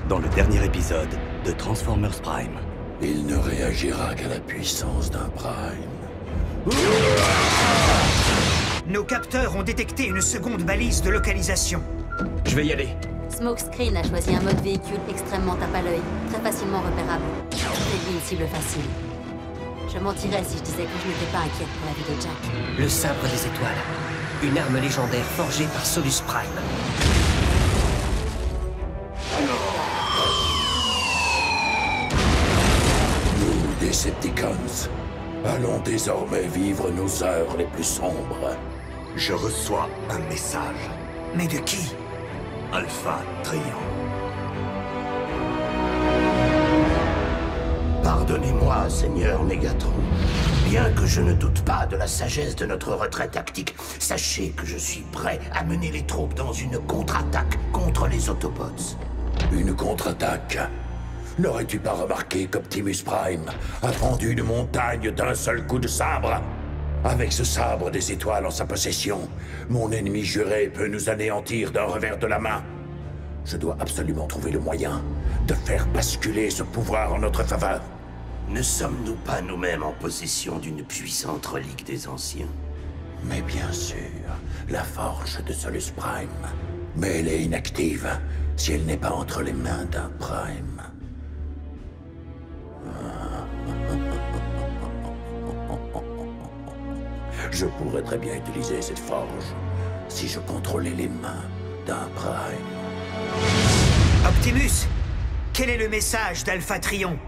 dans le dernier épisode de Transformers Prime. Il ne réagira qu'à la puissance d'un Prime. Nos capteurs ont détecté une seconde balise de localisation. Je vais y aller. Smokescreen a choisi un mode véhicule extrêmement tape à l'œil, très facilement repérable. C'est lui une cible facile. Je mentirais si je disais que je n'étais pas inquiète pour la vie de Jack. Le sabre des étoiles. Une arme légendaire forgée par Solus Prime. Nous, Decepticons, allons désormais vivre nos heures les plus sombres. Je reçois un message. Mais de qui? Alpha Trion. Pardonnez-moi, Seigneur Megatron. Bien que je ne doute pas de la sagesse de notre retrait tactique, sachez que je suis prêt à mener les troupes dans une contre-attaque contre les Autobots. Une contre-attaque. N'aurais-tu pas remarqué qu'Optimus Prime a fendu une montagne d'un seul coup de sabre? Avec ce sabre des étoiles en sa possession, mon ennemi juré peut nous anéantir d'un revers de la main. Je dois absolument trouver le moyen de faire basculer ce pouvoir en notre faveur. Ne sommes-nous pas nous-mêmes en possession d'une puissante relique des anciens? Mais bien sûr, la forge de Solus Prime. Mais elle est inactive si elle n'est pas entre les mains d'un Prime. Je pourrais très bien utiliser cette forge si je contrôlais les mains d'un Prime. Optimus, quel est le message d'Alpha Trion?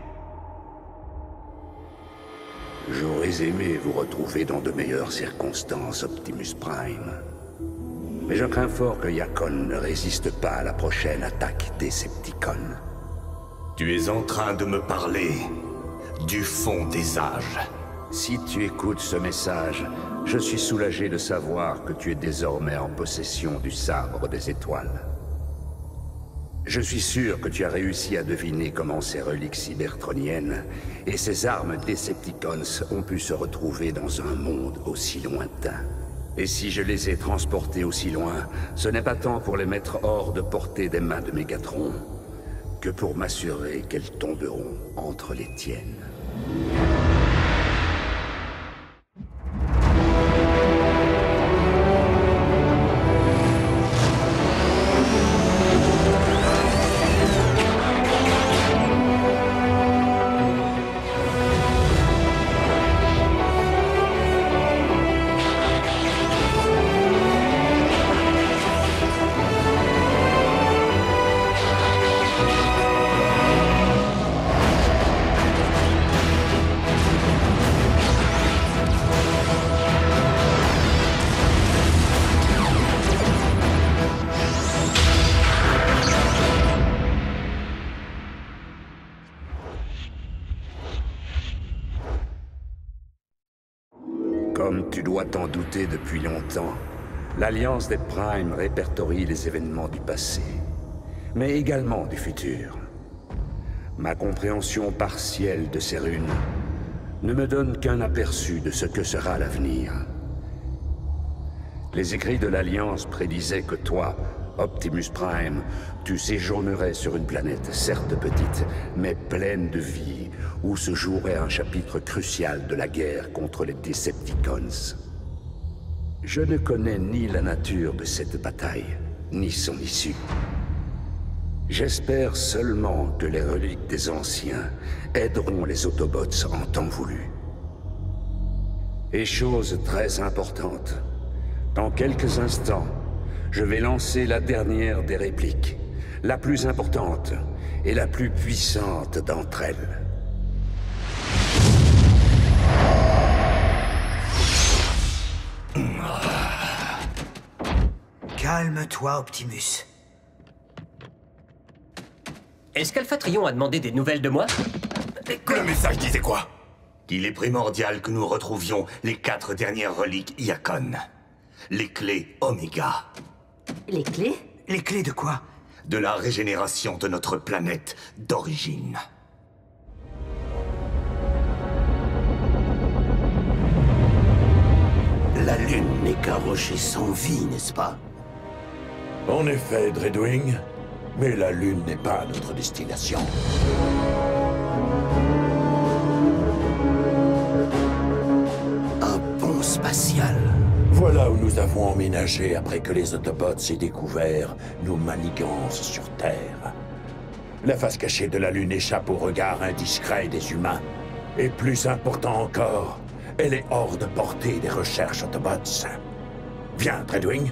J'aurais aimé vous retrouver dans de meilleures circonstances, Optimus Prime. Mais je crains fort que Yakon ne résiste pas à la prochaine attaque Decepticon. Tu es en train de me parler du fond des âges. Si tu écoutes ce message, je suis soulagé de savoir que tu es désormais en possession du sabre des étoiles. Je suis sûr que tu as réussi à deviner comment ces reliques cybertroniennes et ces armes Decepticons ont pu se retrouver dans un monde aussi lointain. Et si je les ai transportées aussi loin, ce n'est pas tant pour les mettre hors de portée des mains de Megatron, que pour m'assurer qu'elles tomberont entre les tiennes. Comme tu dois t'en douter depuis longtemps, l'Alliance des Primes répertorie les événements du passé, mais également du futur. Ma compréhension partielle de ces runes ne me donne qu'un aperçu de ce que sera l'avenir. Les écrits de l'Alliance prédisaient que toi, Optimus Prime, tu séjournerais sur une planète certes petite, mais pleine de vie, où se jouerait un chapitre crucial de la guerre contre les Decepticons. Je ne connais ni la nature de cette bataille, ni son issue. J'espère seulement que les reliques des anciens aideront les Autobots en temps voulu. Et chose très importante, dans quelques instants, je vais lancer la dernière des répliques, la plus importante et la plus puissante d'entre elles. Calme-toi, Optimus. Est-ce qu'Alpha Trion a demandé des nouvelles de moi? Le message disait quoi? Qu'il est primordial que nous retrouvions les 4 dernières reliques Yakon. Les clés Oméga. Les clés? Les clés de quoi? De la régénération de notre planète d'origine. La Lune n'est qu'un rocher sans vie, n'est-ce pas? En effet, Dreadwing, Mais la Lune n'est pas notre destination. Un pont spatial. Voilà où nous avons emménagé après que les Autobots aient découvert nos manigances sur Terre. La face cachée de la Lune échappe au regard indiscret des humains. Et plus important encore, elle est hors de portée des recherches Autobots. Viens, Dreadwing.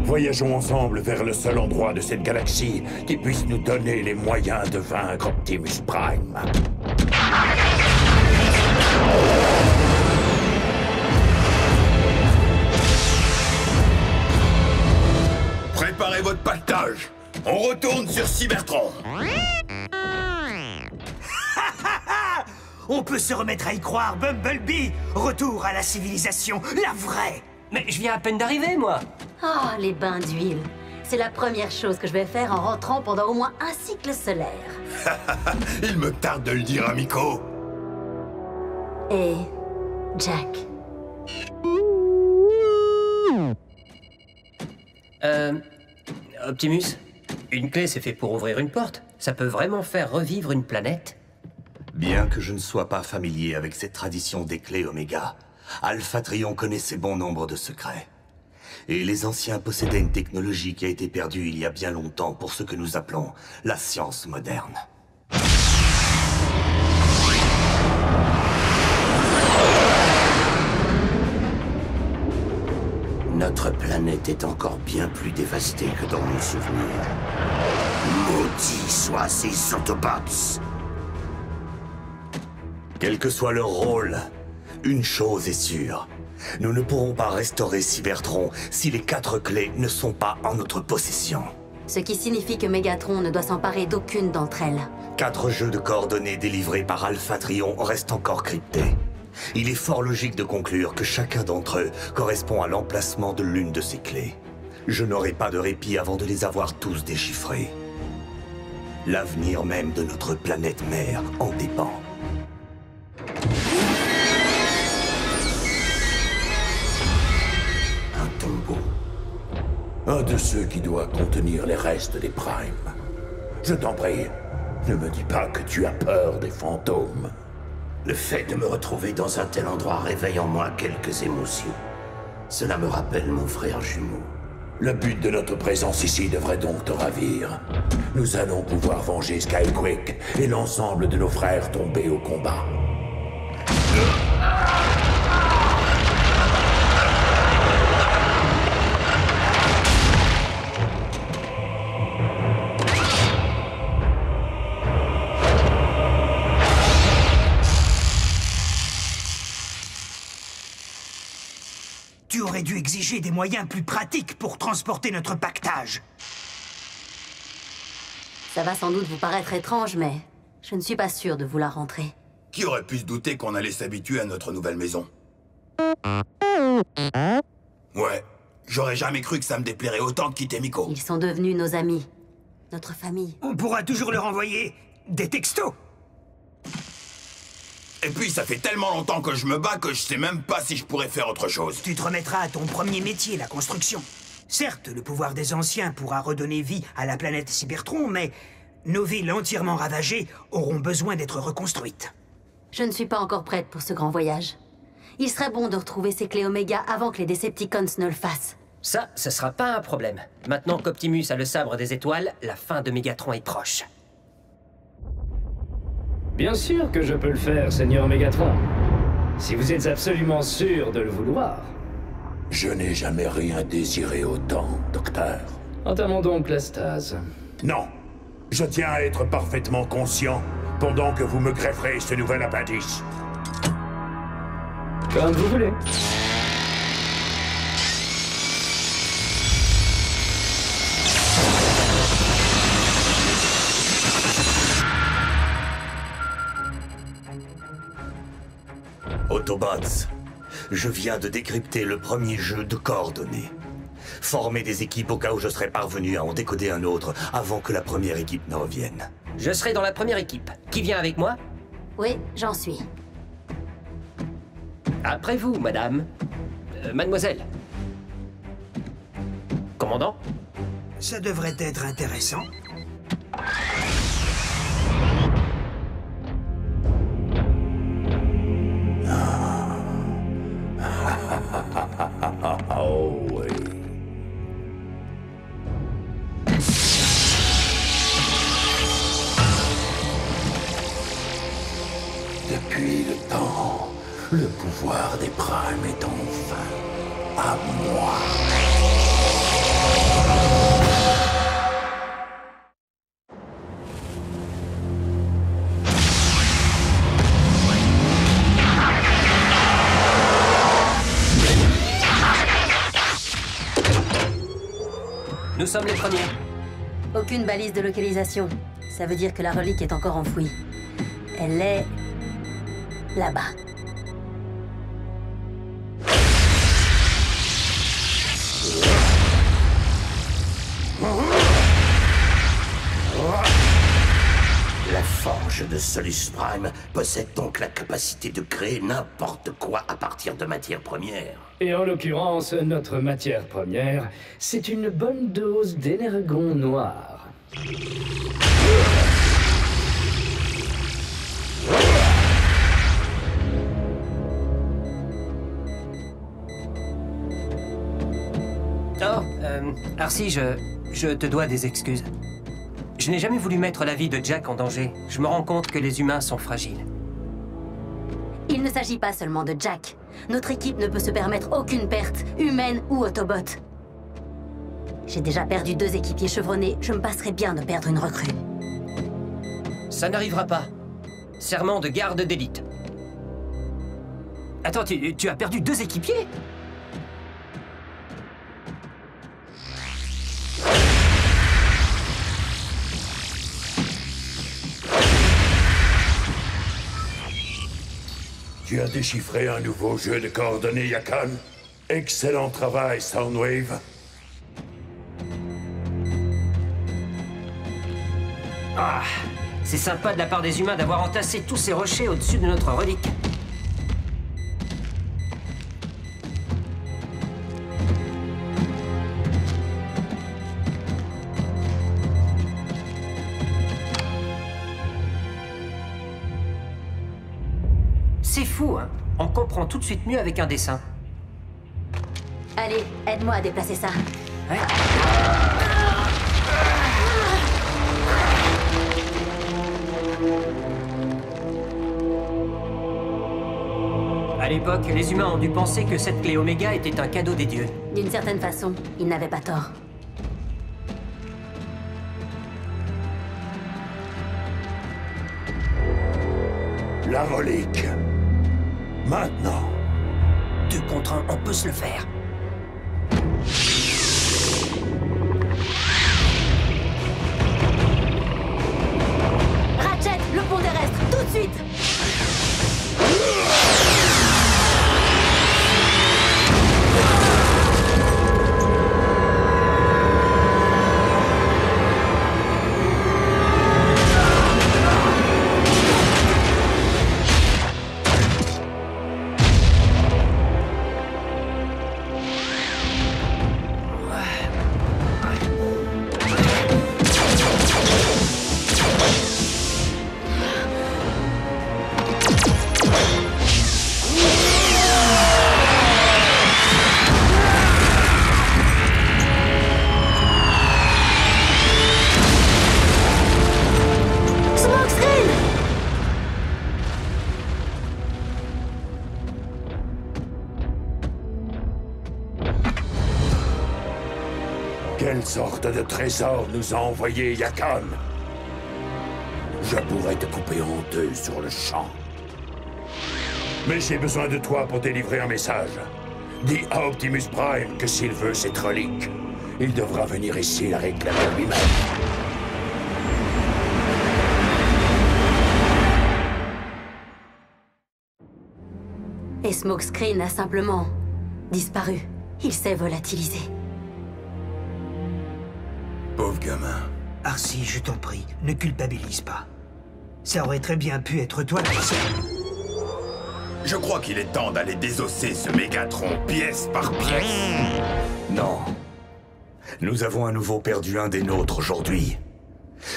Voyageons ensemble vers le seul endroit de cette galaxie qui puisse nous donner les moyens de vaincre Optimus Prime. Préparez votre pactage. On retourne sur Cybertron. On peut se remettre à y croire, Bumblebee. Retour à la civilisation, la vraie. Mais je viens à peine d'arriver, moi. Oh, les bains d'huile. C'est la première chose que je vais faire en rentrant pendant au moins un cycle solaire. Il me tarde de le dire, amico. Et Jack. Optimus, une clé c'est fait pour ouvrir une porte. Ça peut vraiment faire revivre une planète? Bien que je ne sois pas familier avec cette tradition des clés Oméga, Alpha Trion connaissait bon nombre de secrets. Et les anciens possédaient une technologie qui a été perdue il y a bien longtemps pour ce que nous appelons la science moderne. Notre planète est encore bien plus dévastée que dans mon souvenir. Maudits soient ces Autobots! Quel que soit leur rôle, une chose est sûre. Nous ne pourrons pas restaurer Cybertron si les 4 clés ne sont pas en notre possession. Ce qui signifie que Megatron ne doit s'emparer d'aucune d'entre elles. 4 jeux de coordonnées délivrés par Alpha Trion restent encore cryptés. Il est fort logique de conclure que chacun d'entre eux correspond à l'emplacement de l'une de ces clés. Je n'aurai pas de répit avant de les avoir tous déchiffrés. L'avenir même de notre planète mère en dépend. Un tombeau. Un de ceux qui doit contenir les restes des Primes. Je t'en prie, ne me dis pas que tu as peur des fantômes. Le fait de me retrouver dans un tel endroit réveille en moi quelques émotions. Cela me rappelle mon frère jumeau. Le but de notre présence ici devrait donc te ravir. Nous allons pouvoir venger Skyquake et l'ensemble de nos frères tombés au combat. Tu aurais dû exiger des moyens plus pratiques pour transporter notre pactage. Ça va sans doute vous paraître étrange, mais je ne suis pas sûre de vouloir rentrer. Qui aurait pu se douter qu'on allait s'habituer à notre nouvelle maison? Ouais, j'aurais jamais cru que ça me déplairait autant de quitter Miko. Ils sont devenus nos amis, notre famille. On pourra toujours leur envoyer des textos. Et puis ça fait tellement longtemps que je me bats que je sais même pas si je pourrais faire autre chose. Tu te remettras à ton premier métier, la construction. Certes, le pouvoir des anciens pourra redonner vie à la planète Cybertron, mais nos villes entièrement ravagées auront besoin d'être reconstruites. Je ne suis pas encore prête pour ce grand voyage. Il serait bon de retrouver ces clés Oméga avant que les Decepticons ne le fassent. Ça, ce sera pas un problème. Maintenant qu'Optimus a le sabre des étoiles, la fin de Megatron est proche. Bien sûr que je peux le faire, Seigneur Megatron. Si vous êtes absolument sûr de le vouloir. Je n'ai jamais rien désiré autant, docteur. Entamons donc la stase. Non. Je tiens à être parfaitement conscient pendant que vous me grefferez ce nouvel appendice. Comme vous voulez. Autobots, je viens de décrypter le premier jeu de coordonnées. Formez des équipes au cas où je serais parvenu à en décoder un autre avant que la première équipe ne revienne. Je serai dans la première équipe. Qui vient avec moi? Oui, j'en suis. Après vous, madame. Mademoiselle. Commandant? Ça devrait être intéressant. Oh oui. Depuis le temps, le pouvoir des primes est enfin à moi. Nous sommes les premiers. Aucune balise de localisation. Ça veut dire que la relique est encore enfouie. Elle est... là-bas. La forge de Solus Prime possède donc la capacité de créer n'importe quoi à partir de matières premières. Et en l'occurrence, notre matière première, c'est une bonne dose d'énergon noir. Oh, Arcee, je te dois des excuses. Je n'ai jamais voulu mettre la vie de Jack en danger. Je me rends compte que les humains sont fragiles. Il ne s'agit pas seulement de Jack. Notre équipe ne peut se permettre aucune perte, humaine ou Autobot. J'ai déjà perdu 2 équipiers chevronnés, je me passerais bien de perdre une recrue. Ça n'arrivera pas. Serment de garde d'élite. Attends, tu as perdu 2 équipiers? Tu as déchiffré un nouveau jeu de coordonnées, Yakan. Excellent travail, Soundwave. Ah, c'est sympa de la part des humains d'avoir entassé tous ces rochers au-dessus de notre relique. C'est fou, hein? On comprend tout de suite mieux avec un dessin. Allez, aide-moi à déplacer ça. Ouais. À l'époque, les humains ont dû penser que cette clé Oméga était un cadeau des dieux. D'une certaine façon, ils n'avaient pas tort. La relique. Maintenant. 2 contre 1, on peut se le faire. Ratchet, le pont terrestre, tout de suite! Quelle sorte de trésor nous a envoyé Yakan? Je pourrais te couper en 2 sur le champ. Mais j'ai besoin de toi pour délivrer un message. Dis à Optimus Prime que s'il veut cette relique, il devra venir ici la réclamer lui-même. Et Smokescreen a simplement disparu. Il s'est volatilisé. Pauvre gamin. Arcee, je t'en prie, ne culpabilise pas. Ça aurait très bien pu être toi qui sais. Je crois qu'il est temps d'aller désosser ce Mégatron pièce par pièce. Non. Nous avons à nouveau perdu un des nôtres aujourd'hui.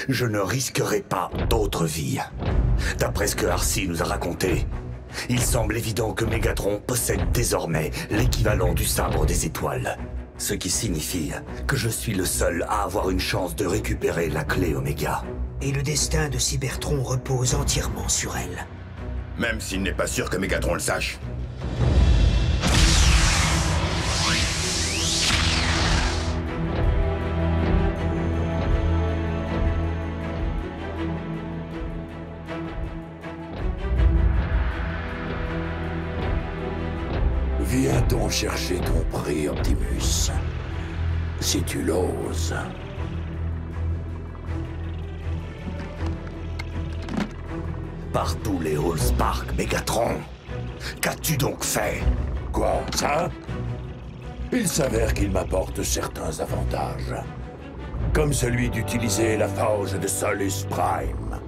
Je ne risquerai pas d'autres vies. D'après ce que Arcee nous a raconté, il semble évident que Megatron possède désormais l'équivalent du sabre des étoiles. Ce qui signifie que je suis le seul à avoir une chance de récupérer la clé Oméga. Et le destin de Cybertron repose entièrement sur elle. Même s'il n'est pas sûr que Megatron le sache. Viens donc chercher ton prix, Optimus. Si tu l'oses. Par tous les Allspark, Megatron. Qu'as-tu donc fait? Quoi, ça? Il s'avère qu'il m'apporte certains avantages. Comme celui d'utiliser la forge de Solus Prime.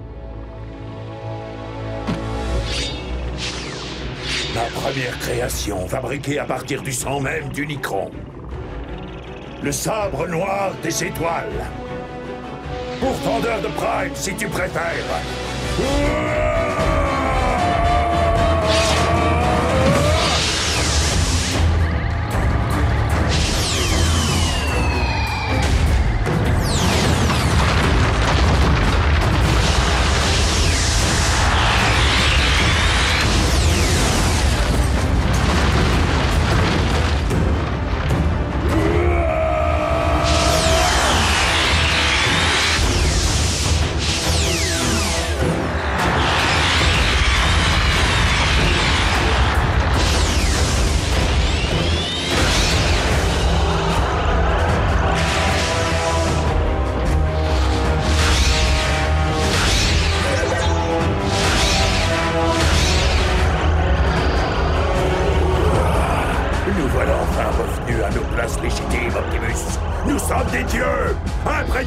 Ma première création, fabriquée à partir du sang même d'Unicron. Le sabre noir des étoiles. Pourfendeur de Prime, si tu préfères.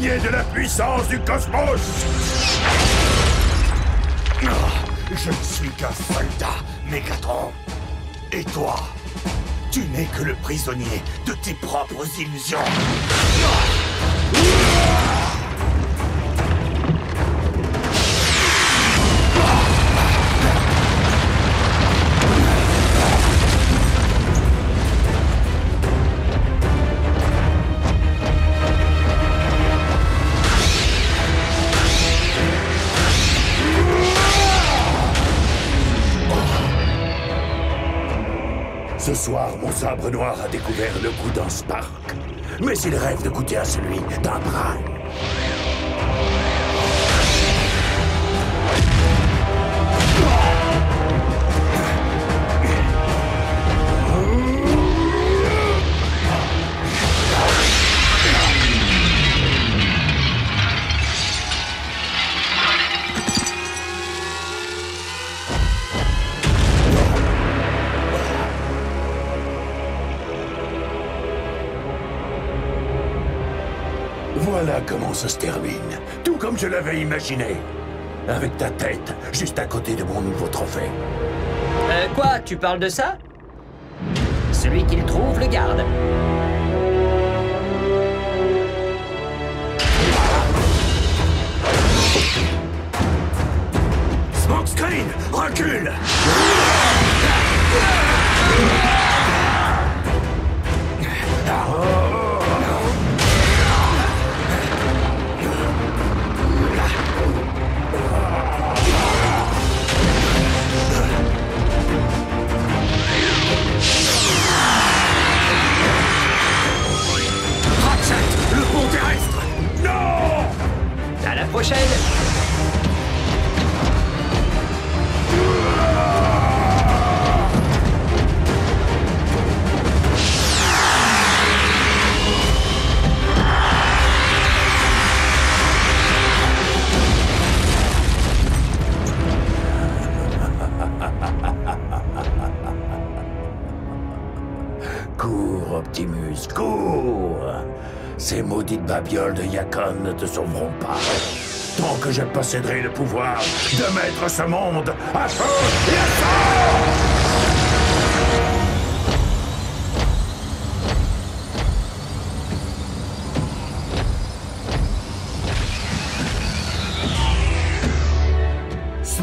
De la puissance du cosmos! Je ne suis qu'un soldat, Megatron. Et toi, tu n'es que le prisonnier de tes propres illusions. Ce soir, mon sabre noir a découvert le goût d'un Spark. Mais il rêve de goûter à celui d'un Prime. Voilà comment ça se termine, tout comme je l'avais imaginé. Avec ta tête, juste à côté de mon nouveau trophée. Quoi? Tu parles de ça? Celui qu'il trouve le garde. Smokescreen, recule! À la prochaine! Cours, Optimus, cours! Ces maudites babioles de Yakon ne te sauveront pas. Tant que je posséderai le pouvoir de mettre ce monde à feu et à sang!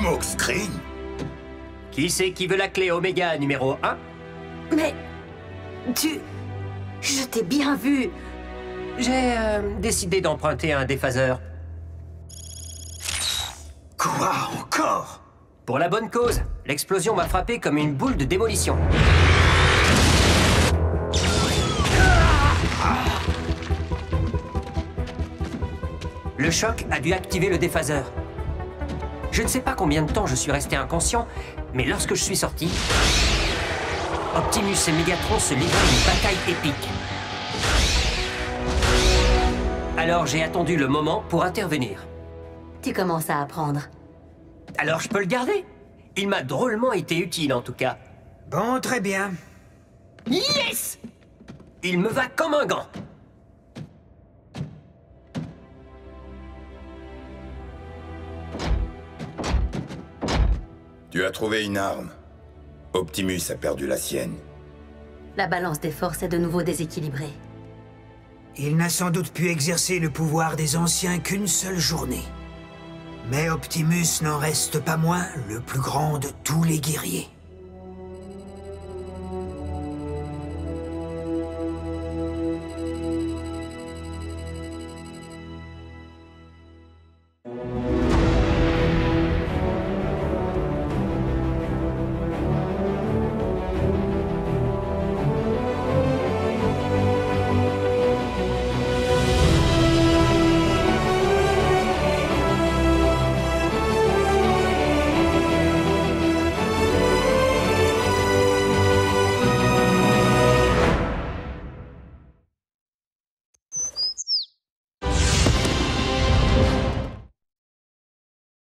Smokescreen? Qui c'est qui veut la clé Oméga numéro 1? Mais... Je t'ai bien vu. J'ai décidé d'emprunter un déphaseur. Quoi encore? Pour la bonne cause. L'explosion m'a frappé comme une boule de démolition. Le choc a dû activer le déphaseur. Je ne sais pas combien de temps je suis resté inconscient, mais lorsque je suis sorti, Optimus et Megatron se livraient une bataille épique. Alors j'ai attendu le moment pour intervenir. Tu commences à apprendre. Alors je peux le garder. Il m'a drôlement été utile en tout cas. Bon, très bien. Yes! Il me va comme un gant. Tu as trouvé une arme. Optimus a perdu la sienne. La balance des forces est de nouveau déséquilibrée. Il n'a sans doute pu exercer le pouvoir des anciens qu'une seule journée. Mais Optimus n'en reste pas moins le plus grand de tous les guerriers.